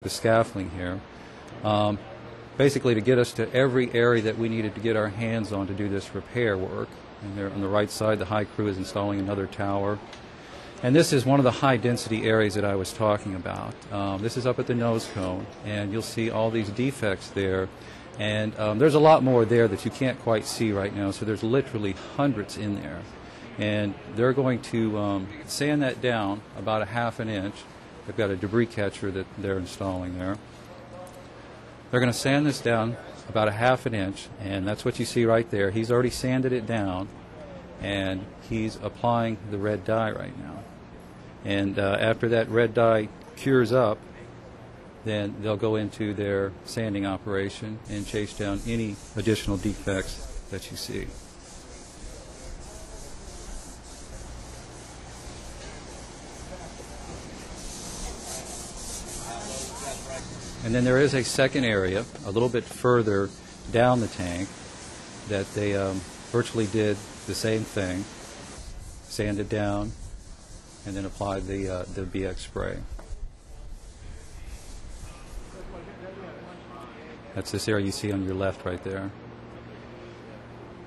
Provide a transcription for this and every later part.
the scaffolding here, basically to get us to every area that we needed to get our hands on to do this repair work. And there on the right side, the high crew is installing another tower. And this is one of the high-density areas that I was talking about. This is up at the nose cone, and you'll see all these defects there. And there's a lot more there that you can't quite see right now, so there's literally hundreds in there. And they're going to sand that down about a ½ inch. They've got a debris catcher that they're installing there. They're going to sand this down about a ½ inch, and that's what you see right there. He's already sanded it down, and he's applying the red dye right now. And after that red dye cures up, then they'll go into their sanding operation and chase down any additional defects that you see. And then there is a second area a little bit further down the tank that they virtually did the same thing, sanded down, and then applied the BX spray. That's this area you see on your left right there.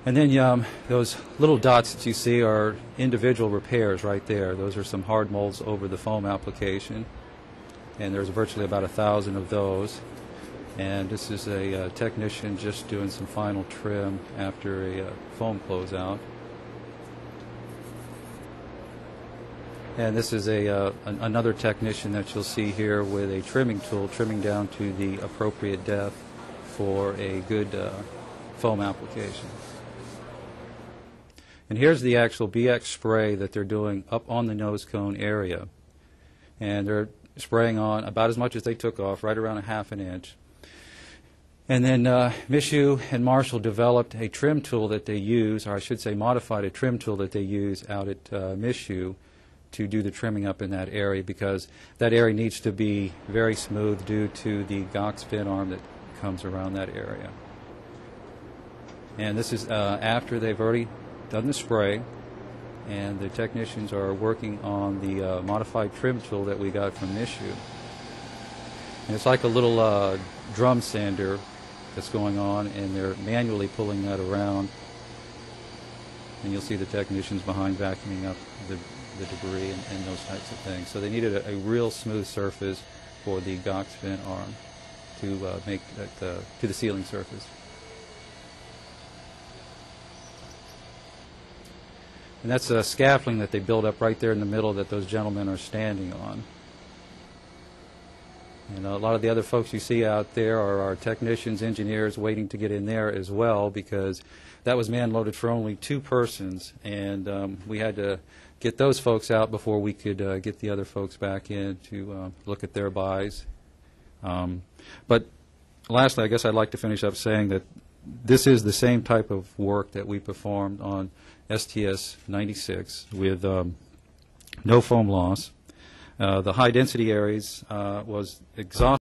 And then those little dots that you see are individual repairs right there. Those are some hard molds over the foam application. And there's virtually about 1,000 of those. And this is a technician just doing some final trim after a foam closeout. And this is another technician that you'll see here with a trimming tool, trimming down to the appropriate depth for a good foam application. And here's the actual BX spray that they're doing up on the nose cone area. And they're spraying on about as much as they took off, right around a ½ inch. And then Mishu and Marshall developed a trim tool that they use, or I should say modified a trim tool that they use out at Mishu to do the trimming up in that area, because that area needs to be very smooth due to the Gox fin arm that comes around that area. And this is after they've already done the spray, and the technicians are working on the modified trim tool that we got from Mishu. And it's like a little drum sander that's going on, and they're manually pulling that around. And you'll see the technicians behind vacuuming up the debris and those types of things. So they needed a real smooth surface for the Gox fin arm to make that to the sealing surface. And that's a scaffolding that they build up right there in the middle that those gentlemen are standing on. And a lot of the other folks you see out there are our technicians, engineers waiting to get in there as well, because that was man-loaded for only 2 persons, and we had to get those folks out before we could get the other folks back in to look at their buys. But lastly, I guess I'd like to finish up saying that this is the same type of work that we performed on STS 96 with no foam loss. The high-density areas was exhausted.